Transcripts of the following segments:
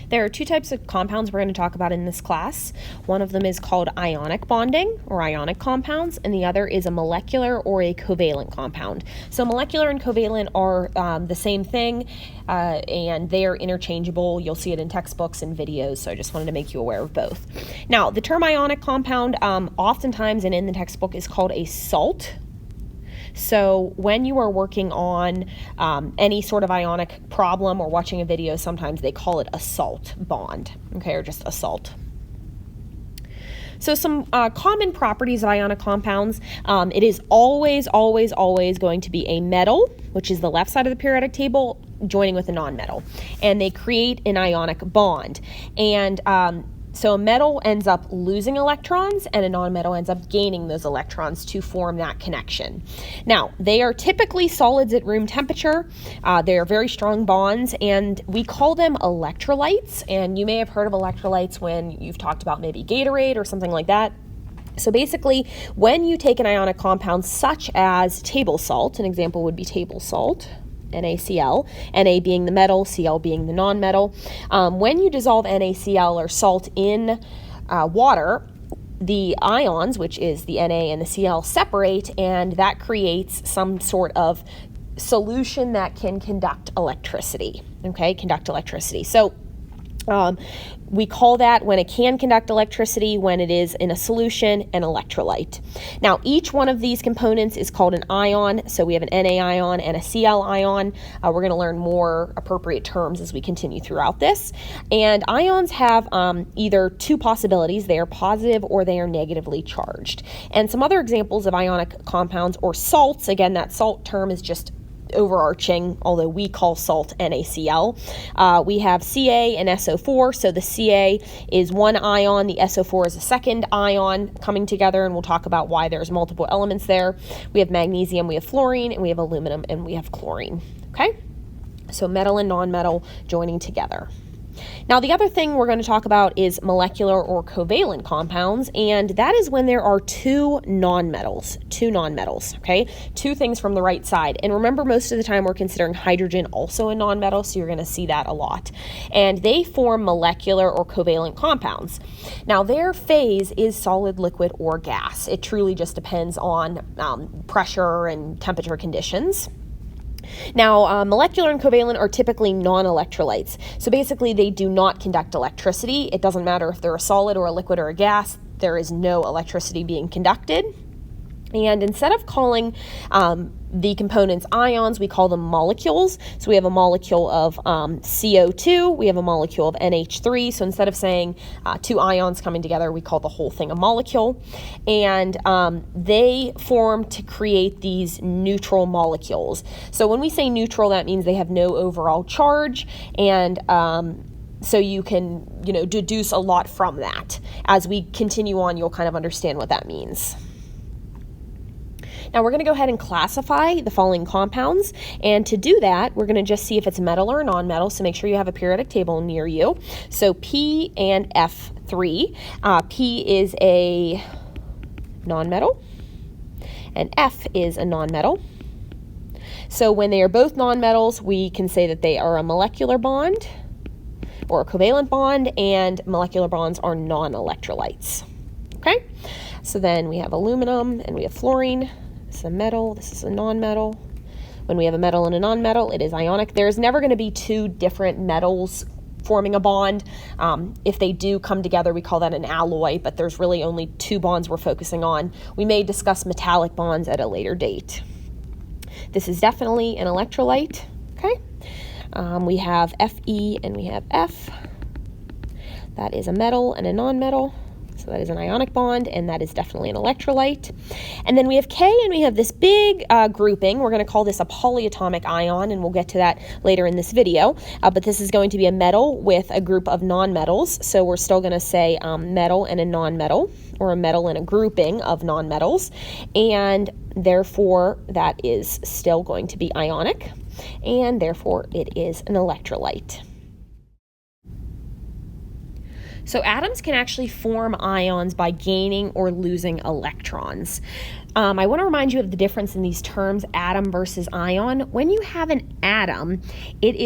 There are two types of compounds we're going to talk about in this class. One of them is called ionic bonding or ionic compounds, and the other is a molecular or a covalent compound. So molecular and covalent are the same thing, and they are interchangeable. You'll see it in textbooks and videos, so I just wanted to make you aware of both. Now, the term ionic compound oftentimes and in the textbook is called a salt. So when you are working on any sort of ionic problem or watching a video, sometimes they call it a salt bond, okay, or just a salt. So some common properties of ionic compounds, it is always going to be a metal, which is the left side of the periodic table, joining with a nonmetal, and they create an ionic bond. And so a metal ends up losing electrons and a nonmetal ends up gaining those electrons to form that connection. Now, they are typically solids at room temperature. They are very strong bonds, and we call them electrolytes. And you may have heard of electrolytes when you've talked about maybe Gatorade or something like that. So basically, when you take an ionic compound such as table salt, an example would be table salt, NaCl, Na being the metal, Cl being the nonmetal. When you dissolve NaCl or salt in water, the ions, which is the Na and the Cl, separate, and that creates some sort of solution that can conduct electricity. Okay, conduct electricity. So we call that, when it can conduct electricity, when it is in a solution, an electrolyte. Now, each one of these components is called an ion. So we have an Na ion and a Cl ion. We're going to learn more appropriate terms as we continue throughout this. And ions have either two possibilities. They are positive or they are negatively charged. And some other examples of ionic compounds or salts, again, that salt term is just overarching, although we call salt NaCl. We have Ca and SO4, so the Ca is one ion, the SO4 is a second ion coming together, and we'll talk about why there's multiple elements there. We have magnesium, we have fluorine, and we have aluminum, and we have chlorine. Okay? So metal and nonmetal joining together. Now, the other thing we're going to talk about is molecular or covalent compounds, and that is when there are two nonmetals, okay? Two things from the right side. And remember, most of the time we're considering hydrogen also a nonmetal, so you're going to see that a lot. And they form molecular or covalent compounds. Now, their phase is solid, liquid, or gas. It truly just depends on pressure and temperature conditions. Now, molecular and covalent are typically non-electrolytes. So basically, they do not conduct electricity. It doesn't matter if they're a solid or a liquid or a gas. There is no electricity being conducted. And instead of calling the components ions, we call them molecules. So we have a molecule of CO2, we have a molecule of NH3. So instead of saying two ions coming together, we call the whole thing a molecule. And they form to create these neutral molecules. So when we say neutral, that means they have no overall charge, and so you can, deduce a lot from that. As we continue on, you'll kind of understand what that means. Now we're going to go ahead and classify the following compounds, and to do that, we're going to just see if it's metal or non-metal, so make sure you have a periodic table near you. So P and F3. P is a non-metal, and F is a non-metal. So when they are both nonmetals, we can say that they are a molecular bond or a covalent bond, and molecular bonds are non-electrolytes. Okay? So then we have aluminum and we have fluorine. This is a metal, this is a non-metal. When we have a metal and a non-metal, it is ionic. There's never going to be two different metals forming a bond. If they do come together, we call that an alloy, but there's really only two bonds we're focusing on. We may discuss metallic bonds at a later date. This is definitely an electrolyte, okay? We have Fe and we have F. That is a metal and a non-metal. So that is an ionic bond, and that is definitely an electrolyte. And then we have K, and we have this big grouping. We're going to call this a polyatomic ion, and we'll get to that later in this video. But this is going to be a metal with a group of nonmetals. So we're still going to say metal and a nonmetal, or a metal and a grouping of nonmetals. And therefore, that is still going to be ionic, and therefore it is an electrolyte. So atoms can actually form ions by gaining or losing electrons. I want to remind you of the difference in these terms, atom versus ion. When you have an atom, it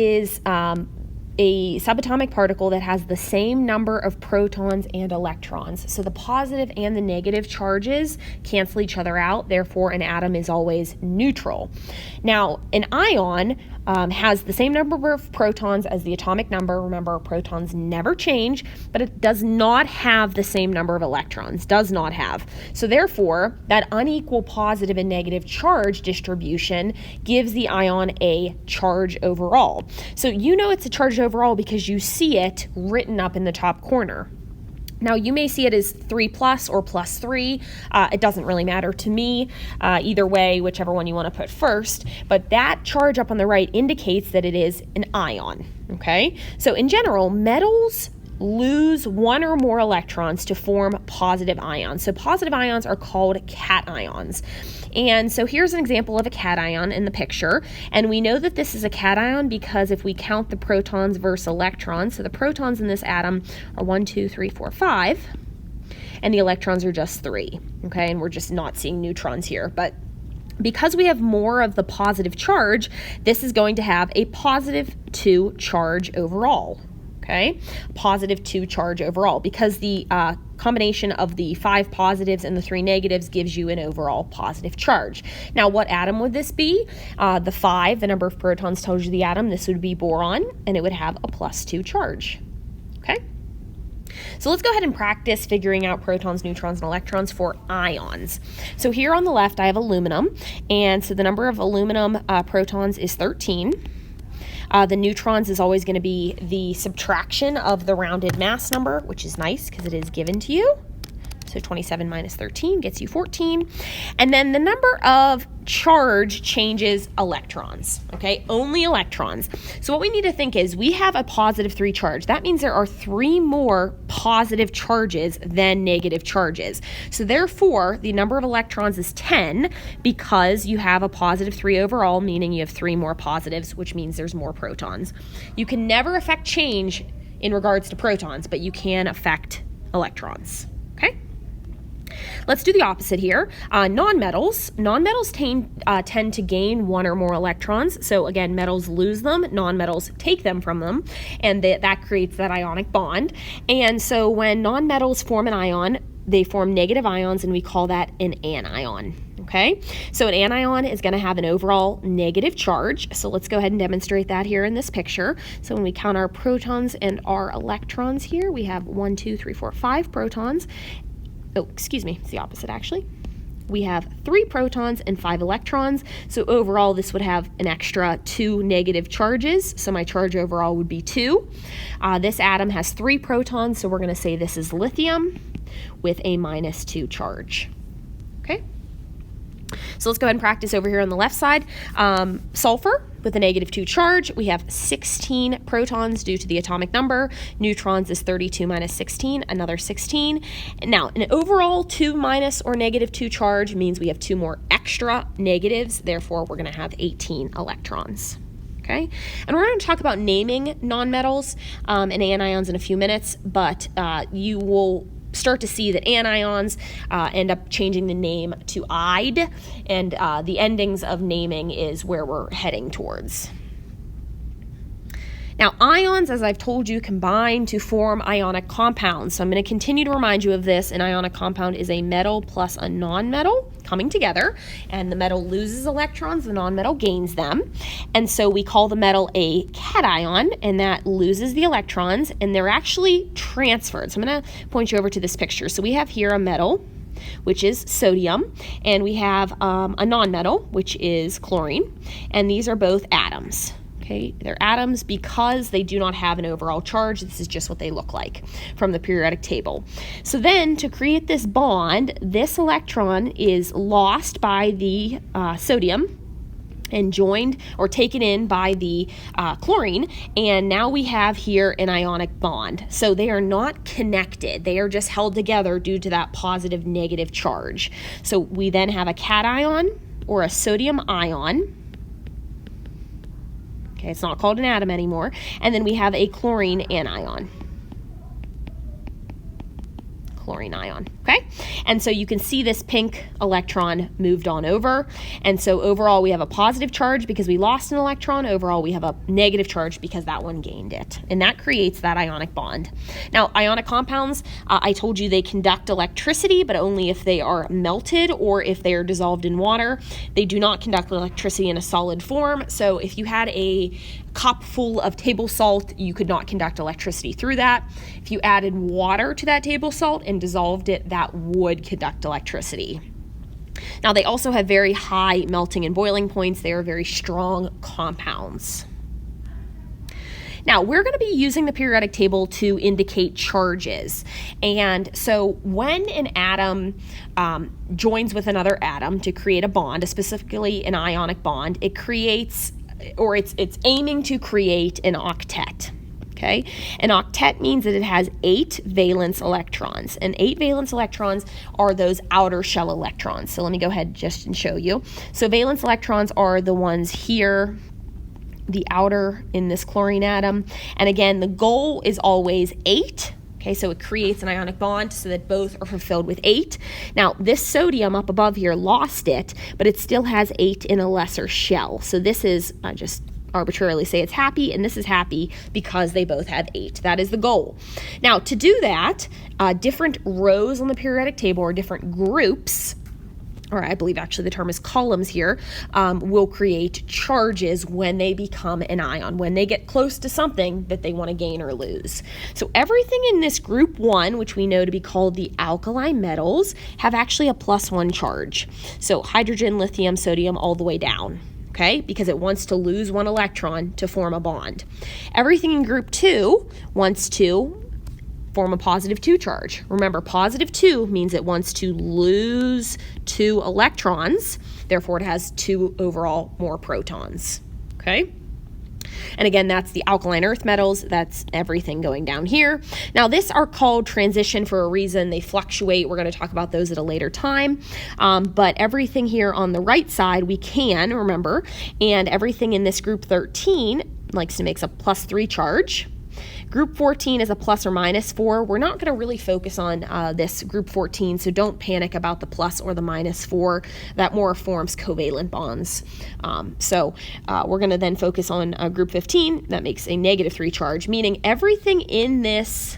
a subatomic particle that has the same number of protons and electrons. So the positive and the negative charges cancel each other out. Therefore, an atom is always neutral. Now, an ion has the same number of protons as the atomic number. Remember, protons never change, but it does not have the same number of electrons, does not have. So therefore, that unequal positive and negative charge distribution gives the ion a charge overall. So you know it's a charge overall because you see it written up in the top corner. Now, you may see it as 3 plus or plus 3. It doesn't really matter to me. Either way, whichever one you want to put first. But that charge up on the right indicates that it is an ion, okay? So in general, metals lose one or more electrons to form positive ions. So positive ions are called cations. And so here's an example of a cation in the picture. And we know that this is a cation because if we count the protons versus electrons, so the protons in this atom are 1, 2, 3, 4, 5, and the electrons are just 3, okay? And we're just not seeing neutrons here. But because we have more of the positive charge, this is going to have a positive 2 charge overall. Okay, positive 2 charge overall, because the combination of the 5 positives and the 3 negatives gives you an overall positive charge. Now, what atom would this be? The 5, the number of protons tells you the atom. This would be boron, and it would have a plus 2 charge. Okay, so let's go ahead and practice figuring out protons, neutrons, and electrons for ions. So here on the left, I have aluminum, and so the number of aluminum protons is 13. The neutrons is always going to be the subtraction of the rounded mass number, which is nice because it is given to you. So 27 minus 13 gets you 14. And then the number of charge changes electrons, okay? Only electrons. So what we need to think is we have a positive 3 charge. That means there are 3 more positive charges than negative charges. So therefore, the number of electrons is 10 because you have a positive 3 overall, meaning you have 3 more positives, which means there's more protons. You can never affect change in regards to protons, but you can affect electrons, okay? Let's do the opposite here. Nonmetals tend to gain 1 or more electrons. So again, metals lose them, nonmetals take them from them, and that creates that ionic bond. And so when nonmetals form an ion, they form negative ions, and we call that an anion. Okay, so an anion is going to have an overall negative charge. So let's go ahead and demonstrate that here in this picture. So when we count our protons and our electrons here, we have 1, 2, 3, 4, 5 protons. Oh, excuse me, it's the opposite actually. We have 3 protons and 5 electrons. So overall, this would have an extra 2 negative charges. So my charge overall would be 2. This atom has 3 protons, so we're going to say this is lithium with a minus 2 charge. Okay. So let's go ahead and practice over here on the left side. Sulfur with a negative 2 charge. We have 16 protons due to the atomic number. Neutrons is 32 minus 16, another 16. Now, an overall 2 minus or negative 2 charge means we have 2 more extra negatives. Therefore, we're going to have 18 electrons. Okay, and we're going to talk about naming nonmetals and anions in a few minutes, but you will start to see that anions end up changing the name to "ide," and the endings of naming is where we're heading towards. Now, ions, as I've told you, combine to form ionic compounds. So I'm going to continue to remind you of this. An ionic compound is a metal plus a nonmetal coming together, and the metal loses electrons, the nonmetal gains them. And so we call the metal a cation, and that loses the electrons, and they're actually transferred. So I'm going to point you over to this picture. So we have here a metal, which is sodium, and we have a nonmetal, which is chlorine, and these are both atoms. Okay, they're atoms because they do not have an overall charge. This is just what they look like from the periodic table. So then to create this bond, this electron is lost by the sodium and joined or taken in by the chlorine, and now we have here an ionic bond. So they are not connected. They are just held together due to that positive negative charge. So we then have a cation or a sodium ion. Okay, it's not called an atom anymore. And then we have a chlorine anion. Chlorine ion. Okay. Okay, and so you can see this pink electron moved on over, and so overall we have a positive charge because we lost an electron. Overall we have a negative charge because that one gained it, and that creates that ionic bond. Now, ionic compounds, I told you they conduct electricity, but only if they are melted or if they are dissolved in water. They do not conduct electricity in a solid form, so if you had a cup full of table salt, you could not conduct electricity through that. If you added water to that table salt and dissolved it, that would conduct electricity. Now, they also have very high melting and boiling points. They are very strong compounds. Now, we're going to be using the periodic table to indicate charges. And so when an atom joins with another atom to create a bond, specifically an ionic bond, it creates, or it's aiming to create an octet. Okay? An octet means that it has 8 valence electrons, and 8 valence electrons are those outer shell electrons. So let me go ahead just and show you. So valence electrons are the ones here, the outer in this chlorine atom, and again, the goal is always 8. Okay, so it creates an ionic bond so that both are fulfilled with 8. Now, this sodium up above here lost it, but it still has 8 in a lesser shell. So this is, I just arbitrarily say it's happy, and this is happy because they both have 8. That is the goal. Now, to do that, different rows on the periodic table, or different groups, or I believe actually the term is columns here, will create charges when they become an ion, when they get close to something that they want to gain or lose. So everything in this group 1, which we know to be called the alkali metals, have actually a +1 charge. So hydrogen, lithium, sodium, all the way down. Okay, because it wants to lose 1 electron to form a bond. Everything in group 2 wants to form a +2 charge. Remember, +2 means it wants to lose 2 electrons, therefore it has 2 overall more protons. Okay? And again, that's the alkaline earth metals. That's everything going down here. Now, this are called transition for a reason. They fluctuate. We're going to talk about those at a later time. But everything here on the right side, we can remember. And everything in this group 13 likes to make a +3 charge. Group 14 is a plus or -4. We're not going to really focus on this group 14, so don't panic about the plus or the -4. That more forms covalent bonds. We're going to then focus on group 15. That makes a -3 charge, meaning everything in this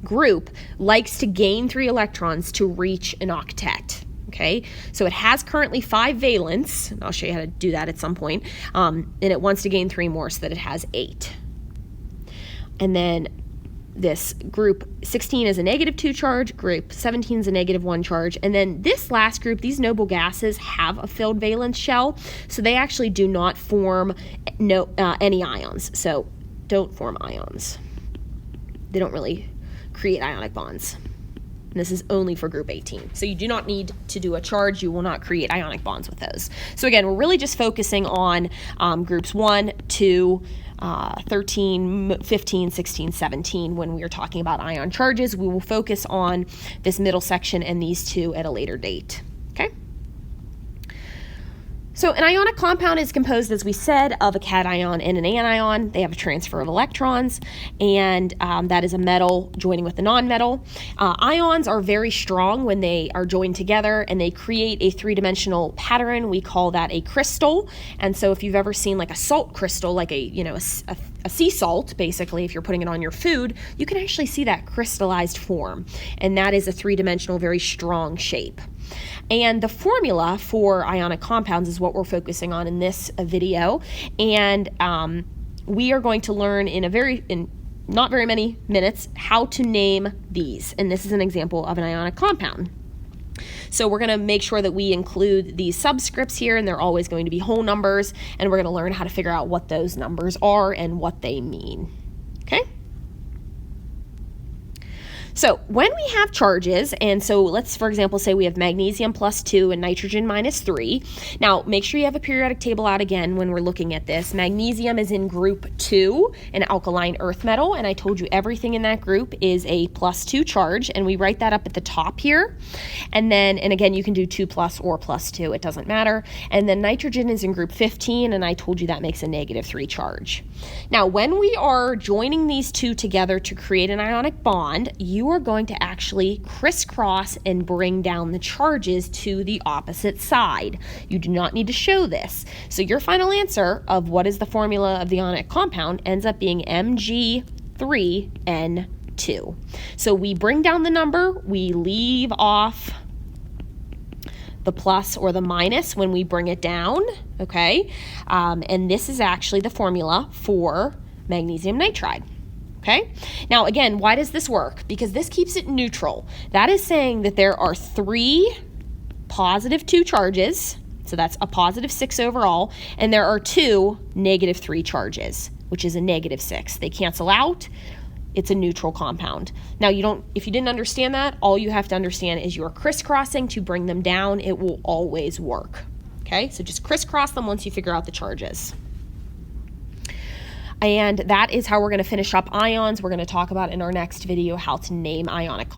group likes to gain 3 electrons to reach an octet. Okay, so it has currently 5 valence, and I'll show you how to do that at some point, and it wants to gain 3 more so that it has 8. And then this group 16 is a -2 charge, group 17 is a -1 charge, and then this last group, these noble gases have a filled valence shell, so they actually do not form any ions, so don't form ions. They don't really create ionic bonds. And this is only for group 18. So you do not need to do a charge. You will not create ionic bonds with those. So again, we're really just focusing on groups 1, 2, 13, 15, 16, 17. When we are talking about ion charges, we will focus on this middle section and these 2 at a later date. Okay? So an ionic compound is composed, as we said, of a cation and an anion. They have a transfer of electrons, and that is a metal joining with a nonmetal. Ions are very strong when they are joined together, and they create a 3-dimensional pattern. We call that a crystal. And so if you've ever seen like a salt crystal, like a sea salt, basically, if you're putting it on your food, you can actually see that crystallized form. And that is a 3-dimensional, very strong shape. And the formula for ionic compounds is what we're focusing on in this video. And we are going to learn in not very many minutes how to name these. And this is an example of an ionic compound. So we're going to make sure that we include these subscripts here, and they're always going to be whole numbers. And we're going to learn how to figure out what those numbers are and what they mean. Okay? So when we have charges, and so let's, for example, say we have magnesium +2 and nitrogen -3. Now, make sure you have a periodic table out again when we're looking at this. Magnesium is in group 2, an alkaline earth metal, and I told you everything in that group is a +2 charge, and we write that up at the top here. And again, you can do 2+ or +2, it doesn't matter. And then nitrogen is in group 15, and I told you that makes a -3 charge. Now, when we are joining these 2 together to create an ionic bond, you you are going to actually crisscross and bring down the charges to the opposite side. You do not need to show this. So your final answer of what is the formula of the ionic compound ends up being Mg3N2. So we bring down the number, we leave off the plus or the minus when we bring it down, okay? And this is actually the formula for magnesium nitride, okay? Now, again, why does this work? Because this keeps it neutral. That is saying that there are 3 +2 charges, so that's a +6 overall, and there are 2 -3 charges, which is a -6. They cancel out. It's a neutral compound. Now, if you didn't understand that, all you have to understand is you're crisscrossing to bring them down. It will always work. Okay, so just crisscross them once you figure out the charges. And that is how we're going to finish up ions. We're going to talk about in our next video how to name ionic